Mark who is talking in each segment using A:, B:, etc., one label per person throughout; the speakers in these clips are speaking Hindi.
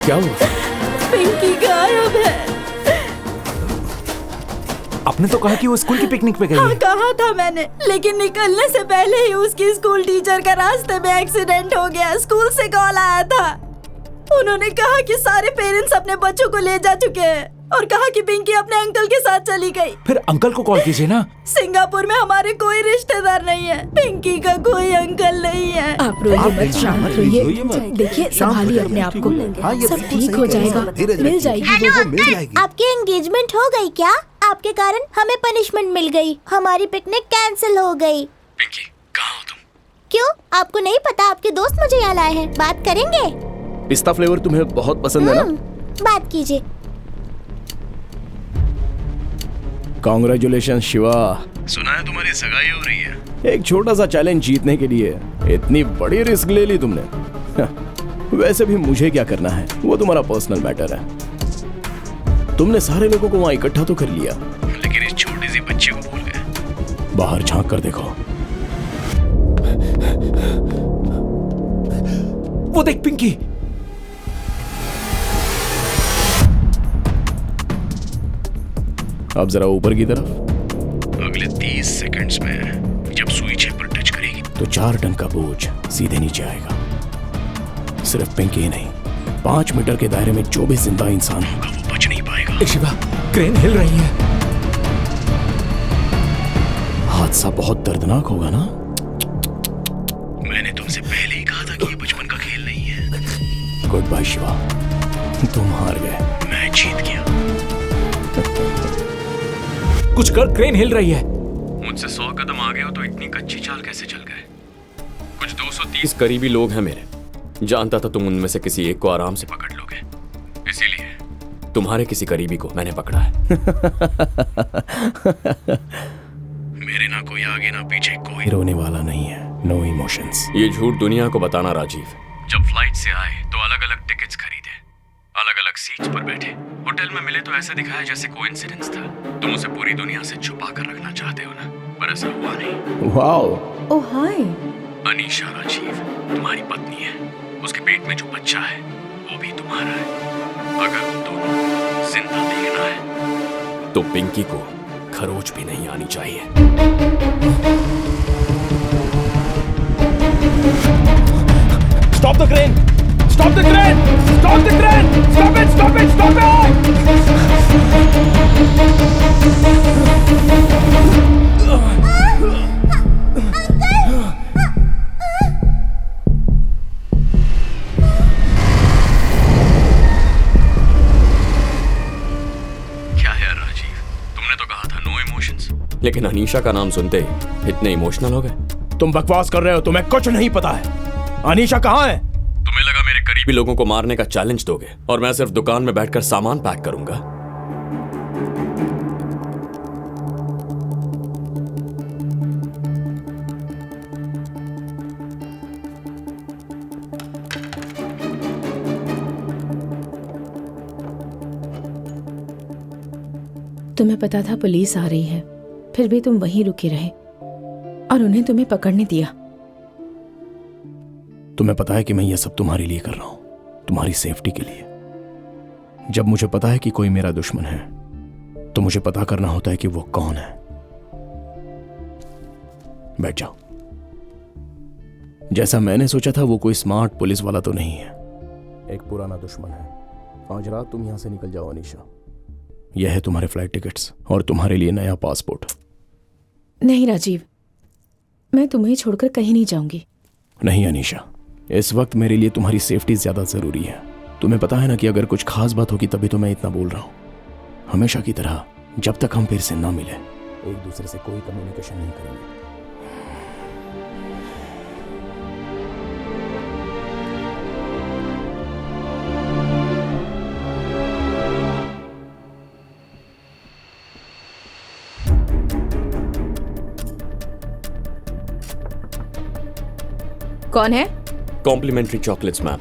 A: क्या हुआ?
B: पिंकी गायब है।
A: आपने तो कहा कि वो स्कूल की पिकनिक पे गई
B: हाँ
A: है।
B: कहा था मैंने, लेकिन निकलने से पहले ही उसकी स्कूल टीचर का रास्ते में एक्सीडेंट हो गया। स्कूल से कॉल आया था, उन्होंने कहा कि सारे पेरेंट्स अपने बच्चों को ले जा चुके हैं और कहा कि पिंकी अपने अंकल के साथ चली गई।
A: फिर अंकल को कॉल कीजिए ना।
B: सिंगापुर में हमारे कोई रिश्तेदार नहीं है, पिंकी का कोई अंकल नहीं है।
C: आप रोइए मत, शांत रहिए। देखिए संभालिए अपने आप को, सब ठीक हो जाएगा, मिल जाएगी वो मिल जाएगी।
D: आपकी एंगेजमेंट हो गई क्या? आपके कारण हमें पनिशमेंट मिल गई, हमारी पिकनिक कैंसिल हो गई।
E: पिंकी कहाँ हो तुम?
D: क्यों, आपको नहीं पता? आपके दोस्त मुझे यहाँ लाए हैं, बात करेंगे?
E: पिस्ता फ्लेवर तुम्हें बहुत पसंद है ना?
D: बात कीजिए।
E: कांग्रेचुलेशन शिवा, सुना है तुम्हारी सगाई हो रही है। एक छोटा सा चैलेंज जीतने के लिए इतनी बड़ी रिस्क ले ली तुमने। वैसे भी मुझे क्या करना है, वो तुम्हारा पर्सनल मैटर है। तुमने सारे लोगों को वहां इकट्ठा तो कर लिया, लेकिन इस छोटी सी बच्ची को भूल गए। बाहर झांक कर देखो।
A: वो देख पिंकी।
E: अब जरा ऊपर की तरफ। अगले 30 सेकंड्स में जब सुई छह पर टच करेगी तो 4 टन का बोझ सीधे नीचे आएगा। सिर्फ पिंकी ही नहीं, 5 मीटर के दायरे में जो भी जिंदा इंसान होगा वो बच नहीं पाएगा।
A: शिवा, क्रेन हिल रही है।
E: हादसा बहुत दर्दनाक होगा ना? मैंने तुमसे पहले ही कहा था कि ये बचपन का खेल नहीं है। गुड बाय शिवा, तुम हार गए, मैं जीत गया।
A: कुछ कर, क्रेन हिल रही है।
F: मुझसे 100 कदम आगे हो तो इतनी कच्ची चाल कैसे चल गए? कुछ 230 करीबी लोग हैं मेरे, जानता था तुम उनमें से किसी एक को आराम से पकड़ लोगे, इसीलिए तुम्हारे किसी करीबी को मैंने पकड़ा है।
E: मेरे ना कोई आगे ना पीछे, कोई रोने वाला नहीं है। No emotions.
F: ये झूठ दुनिया को बताना राजीव। जब फ्लाइट से आए तो अलग अलग टिकट्स खरीदे, अलग अलग सीट्स पर बैठे, होटल में मिले तो ऐसे दिखाया जैसे कोइंसिडेंस था। तुम उसे पूरी दुनिया से छुपा कर रखना चाहते हो ना, पर ऐसा हुआ नहीं।
E: वाओ।
C: ओह हाय।
F: अनीशा राजीव तुम्हारी पत्नी है, उसके पेट में जो बच्चा है वो भी तुम्हारा है। अगर उन दोनों जिंदा देखना है तो पिंकी को खरोच भी नहीं आनी चाहिए।
E: Stop the crane! Stop the crane! Stop the crane! Stop it! Stop it! Stop
F: क्या है राजीव, तुमने तो कहा था नो इमोशंस, लेकिन अनीशा का नाम सुनते इतने इमोशनल हो गए।
E: तुम बकवास कर रहे हो, तुम्हें कुछ नहीं पता है। अनीशा कहाँ है?
F: तुम्हें लगा मेरे करीबी लोगों को मारने का चैलेंज दोगे और मैं सिर्फ दुकान में बैठकर सामान पैक करूंगा?
C: तुम्हें पता था पुलिस आ रही है, फिर भी तुम वहीं रुके रहे और उन्हें तुम्हें पकड़ने दिया।
E: तुम्हें पता है कि मैं ये सब तुम्हारे लिए कर रहा हूं, तुम्हारी सेफ्टी के लिए। जब मुझे पता है कि कोई मेरा दुश्मन है तो मुझे पता करना होता है कि वो कौन है। बैठ जाओ। जैसा मैंने सोचा था वो कोई स्मार्ट पुलिस वाला तो नहीं है, एक पुराना दुश्मन है। आज रात तुम यहां से निकल जाओ अनीशा। यह है तुम्हारे फ्लाइट टिकट्स और तुम्हारे लिए नया पासपोर्ट।
C: नहीं राजीव, मैं तुम्हें छोड़कर कहीं नहीं जाऊंगी।
E: नहीं अनीशा, इस वक्त मेरे लिए तुम्हारी सेफ्टी ज्यादा जरूरी है। तुम्हें पता है ना कि अगर कुछ खास बात होगी तभी तो मैं इतना बोल रहा हूं। हमेशा की तरह जब तक हम फिर से ना मिले, एक दूसरे से कोई कम्युनिकेशन नहीं करेंगे।
C: कौन है?
F: Complementary chocolates ma'am.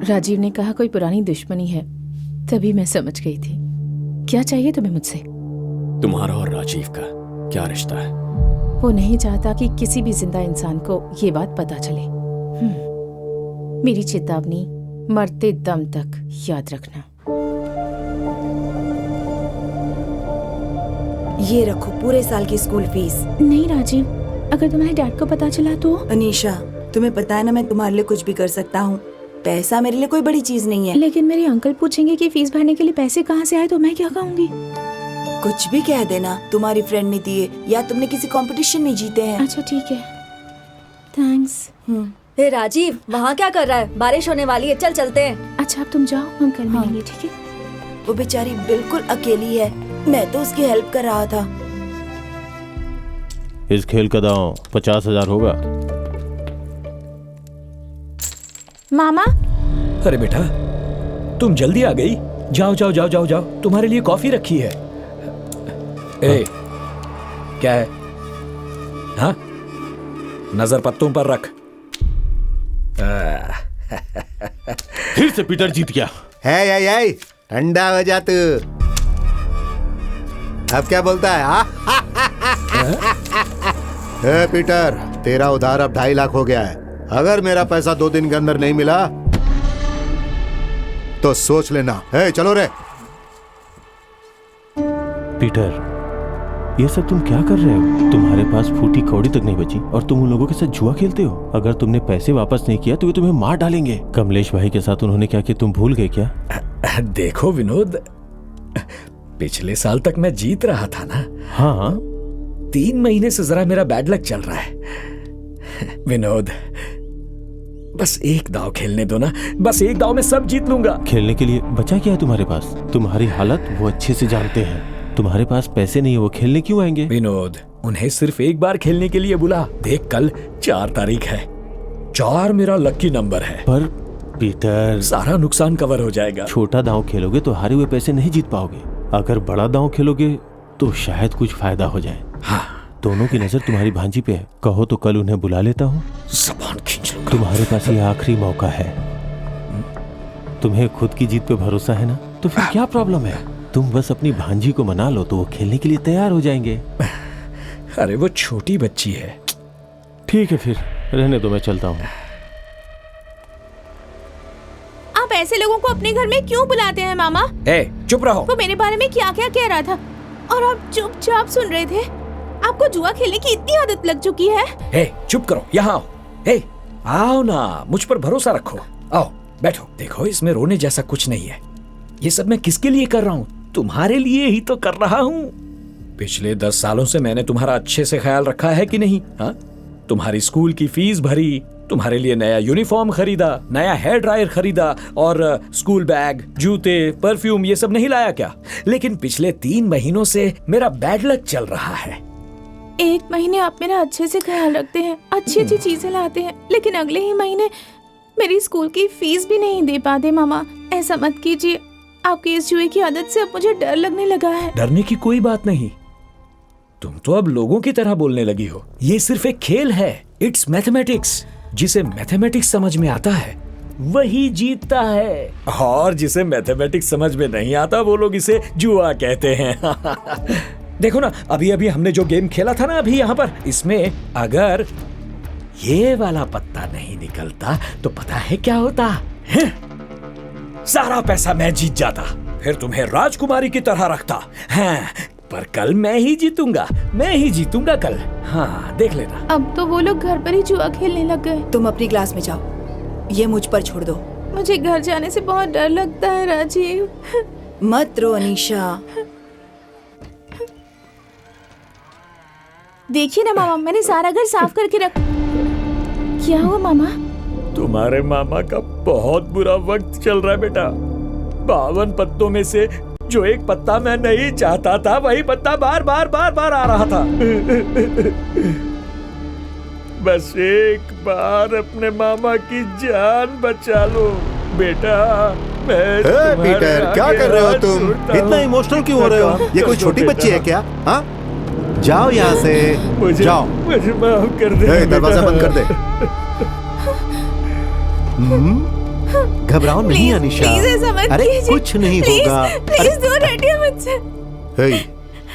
C: राजीव ने कहा कोई पुरानी दुश्मनी है, तभी मैं समझ गई थी। क्या चाहिए तुम्हें मुझसे?
F: तुम्हारा और राजीव का क्या रिश्ता है?
C: वो नहीं चाहता कि किसी भी जिंदा इंसान को ये बात पता चले। मेरी चेतावनी, मरते दम तक याद रखना।
B: ये रखो पूरे साल की स्कूल फीस।
C: नहीं राजीव, अगर तुम्हारे डैड को पता चला तो?
B: अनीशा, तुम्हें पता है ना मैं तुम्हारे लिए कुछ भी कर सकता हूँ। पैसा मेरे लिए कोई बड़ी चीज नहीं है।
C: लेकिन मेरे अंकल पूछेंगे कि फीस भरने के लिए पैसे कहाँ से आए, तो मैं क्या कहूँगी?
B: कुछ भी कह देना, तुम्हारी फ्रेंड ने दिए या तुमने किसी कंपटीशन में जीते हैं।
C: अच्छा ठीक है, थैंक्स।
G: हे राजीव, वहाँ क्या कर रहा है? बारिश होने वाली है, चल चलते हैं।
C: अच्छा अब तुम जाओ, हम कल मिलेंगे, ठीक है?
B: वो बेचारी बिल्कुल अकेली है, मैं तो उसकी हेल्प कर रहा था।
E: इस खेल का दांव 50,000 होगा।
C: मामा।
A: अरे बेटा, तुम जल्दी आ गई। जाओ जाओ जाओ जाओ जाओ, तुम्हारे लिए कॉफी रखी है। ए, क्या है? हाँ, नजर पत्तों पर रख।
E: फिर से पीटर जीत गया।
H: है ठंडा हो जा तू। अब क्या बोलता है? ए पीटर, तेरा उधार अब 2.5 लाख हो गया है। अगर मेरा पैसा 2 दिन के अंदर नहीं मिला तो सोच लेना। चलो रे।
E: पीटर, ये सब तुम क्या कर रहे हो? तुम्हारे पास फूटी कौड़ी तक नहीं बची और तुम उन लोगों के साथ जुआ खेलते हो। अगर तुमने पैसे वापस नहीं किया तो वे तुम्हें मार डालेंगे। कमलेश भाई के साथ उन्होंने क्या किया, तुम भूल गए क्या?
A: देखो विनोद, पिछले साल तक मैं जीत रहा था ना।
E: हाँ,
A: 3 महीने से जरा मेरा बैड लक चल रहा है। विनोद, बस एक दाव खेलने दो ना, बस एक दाव में सब जीत लूंगा।
E: खेलने के लिए बचा क्या है तुम्हारे पास? तुम्हारी हालत वो अच्छे से जानते हैं। तुम्हारे पास पैसे नहीं है, वो खेलने क्यों आएंगे?
A: विनोद, उन्हें सिर्फ एक बार खेलने के लिए बुला। देख, कल 4 तारीख है। 4 मेरा लकी नंबर है।
E: पर पीटर,
A: सारा नुकसान कवर हो जाएगा।
E: छोटा दांव खेलोगे तो हारे हुए पैसे नहीं जीत पाओगे। अगर बड़ा दांव खेलोगे तो शायद कुछ फायदा हो जाए।
A: हाँ,
E: दोनों की नजर तुम्हारी भांजी पे है। कहो तो कल उन्हें बुला लेता हूँ।
A: ज़बान खींच लूंगा।
E: तुम्हारे पास ये आखिरी मौका है। तुम्हें खुद की जीत पे भरोसा है ना, तो फिर क्या प्रॉब्लम है? तुम बस अपनी भांजी को मना लो तो वो खेलने के लिए तैयार हो जाएंगे।
A: अरे वो छोटी बच्ची है।
E: ठीक है, फिर रहने दो, मैं चलता हूँ।
C: आप ऐसे लोगों को अपने घर में क्यों बुलाते हैं मामा?
A: ए, चुप रहो।
C: वो मेरे बारे में क्या क्या कह रहा था और आप चुपचाप सुन रहे थे। आपको जुआ खेलने की इतनी आदत लग चुकी है।
A: ए, चुप करो, यहाँ आओ। ए, आओ ना, मुझ पर भरोसा रखो। आओ बैठो। देखो, इसमें रोने जैसा कुछ नहीं है। ये सब मैं किसके लिए कर रहा हूँ? तुम्हारे लिए ही तो कर रहा हूँ। पिछले 10 सालों से मैंने तुम्हारा अच्छे से ख्याल रखा है कि नहीं? हाँ, तुम्हारी स्कूल की फीस भरी, तुम्हारे लिए नया यूनिफॉर्म खरीदा, नया हेयर ड्रायर खरीदा और स्कूल बैग, जूते, परफ्यूम, ये सब नहीं लाया क्या? लेकिन पिछले 3 महीनों से मेरा बैड लक चल रहा है।
C: 1 महीने आप मेरा अच्छे से ख्याल रखते हैं, अच्छी अच्छी चीजें लाते हैं, लेकिन अगले ही महीने मेरी स्कूल की फीस भी नहीं दे पाते। मामा, ऐसा मत कीजिए। आपकी इस जुए की आदत से अब मुझे डर लगने लगा है।
A: डरने की कोई बात नहीं। तुम तो अब लोगों की तरह बोलने लगी हो। ये सिर्फ एक खेल है। It's mathematics. जिसे मैथमेटिक्स समझ में आता है वही जीतता है, और जिसे मैथमेटिक्स समझ में नहीं आता वो लोग इसे जुआ कहते हैं। देखो ना, अभी अभी हमने जो गेम खेला था ना अभी यहाँ पर, इसमें अगर ये वाला पत्ता नहीं निकलता तो पता है क्या होता है? सारा पैसा मैं जीत जाता, फिर तुम्हें राजकुमारी की तरह रखता। हाँ, पर कल मैं ही जीतूंगा कल। हाँ, देख लेना।
C: अब तो वो लोग घर पर ही जुआ खेलने लग गए।
B: तुम अपनी क्लास में जाओ, ये मुझ पर छोड़ दो।
C: मुझे घर जाने से बहुत डर लगता है राजीव।
B: मत रो अनीशा।
C: देखिए ना मामा, मैंने सारा घर साफ करके रख। क्या हुआ मामा?
A: तुम्हारे मामा का बहुत बुरा वक्त चल रहा है बेटा। 52 पत्तों में से जो एक पत्ता मैं नहीं चाहता था, वही पत्ता बार बार आ रहा था। बस एक बार अपने मामा की जान बचा लो बेटा।
H: पीटर, क्या कर रहे हो तुम? इतना इमोशनल क्यों हो रहे हो? ये कोई छोटी बच्ची है क्या? हाँ, जाओ यहाँ से, जाओ।
A: मुझे माफ कर दे।
H: दरवाजा बंद कर दे। घबराओ नहीं अनीशा। अरे कुछ नहीं होगा।
C: प्लीज दूर हटिए मुझसे।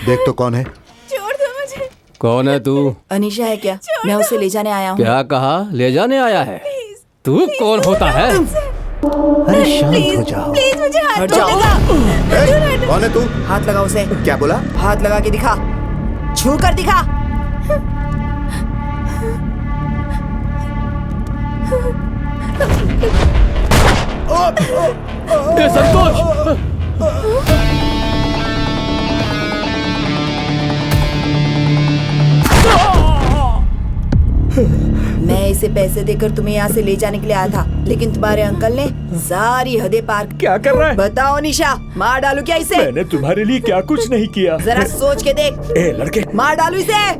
H: देख तो कौन है?
C: छोड़ दो मुझे।
I: कौन है तू?
B: अनीशा है क्या? मैं उसे ले जाने आया हूँ।
I: क्या कहा? ले जाने आया है? तू कौन होता है?
H: अरे शांत हो जाओ।
C: प्लीज मुझे हाथ
B: हट जाओ।
H: ए, कौन है तू?
B: हाथ लगा उसे।
H: क्या बोला?
B: हाथ लगा के दिखा, छू कर दिखा।
I: ए, संतोष!
B: मैं इसे पैसे देकर तुम्हें यहाँ से ले जाने के लिए आया था, लेकिन तुम्हारे अंकल ने सारी हदें पार।
A: क्या कर रहा है?
B: बताओ निशा, मार डालू क्या इसे?
A: मैंने तुम्हारे लिए क्या कुछ नहीं किया।
B: जरा सोच के देख।
A: ए लड़के,
B: मार डालू इसे।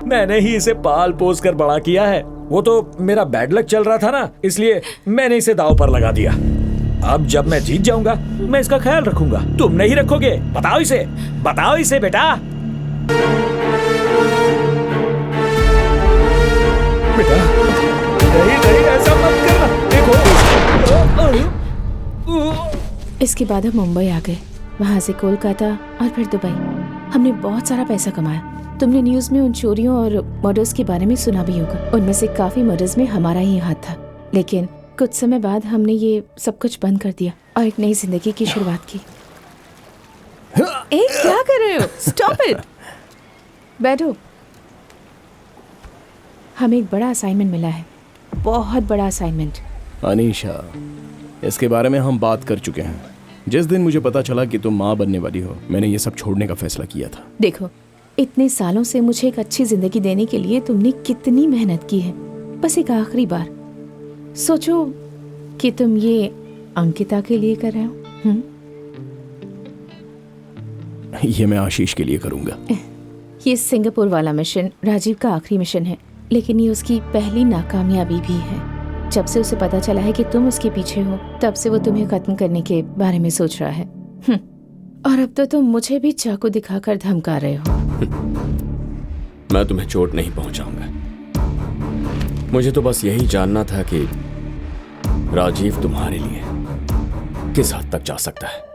A: मैंने ही इसे पाल पोस कर बड़ा किया है। वो तो मेरा बैड लक चल रहा था ना, इसलिए मैंने इसे दांव पर लगा दिया। अब जब मैं जीत जाऊंगा, मैं इसका ख्याल रखूंगा। तुम नहीं रखोगे? बताओ इसे बेटा। बेटा, नहीं ऐसा मत करना। देखो।
C: इसके बाद हम मुंबई आ गए, वहाँ से कोलकाता और फिर दुबई। हमने बहुत सारा पैसा कमाया। तुमने न्यूज में उन चोरियों और मर्डर्स के बारे में सुना भी होगा। उनमें से काफी मर्डर्स में हमारा ही हाथ था, लेकिन कुछ समय बाद हमने ये सब कुछ बंद कर दिया और एक नई जिंदगी की शुरुआत की। क्या कर रहे हो? Stop it. बैठो। हमें एक बड़ा असाइनमेंट मिला है, बहुत बड़ा असाइनमेंट।
E: अनीशा, इसके बारे में हम बात कर चुके हैं। जिस दिन मुझे पता चला कि तुम माँ बनने वाली हो, मैंने ये सब छोड़ने का फैसला किया था।
C: देखो, इतने सालों से मुझे एक अच्छी जिंदगी देने के लिए तुमने कितनी मेहनत की है। बस एक आखिरी बार सोचो कि तुम ये अंकिता के लिए कर रहे हो।
E: ये मैं आशीष के लिए करूंगा।
C: ये सिंगापुर वाला मिशन राजीव का आखिरी मिशन है, लेकिन ये उसकी पहली नाकामयाबी भी है। जब से उसे पता चला है कि तुम उसके पीछे हो, तब से वो तुम्हें खत्म करने के बारे में सोच रहा है। और अब तो तुम मुझे भी चाकू दिखाकर धमका रहे हो।
F: मैं तुम्हें चोट नहीं पहुंचाऊंगा। मुझे तो बस यही जानना था कि राजीव तुम्हारे लिए किस हद तक जा सकता है।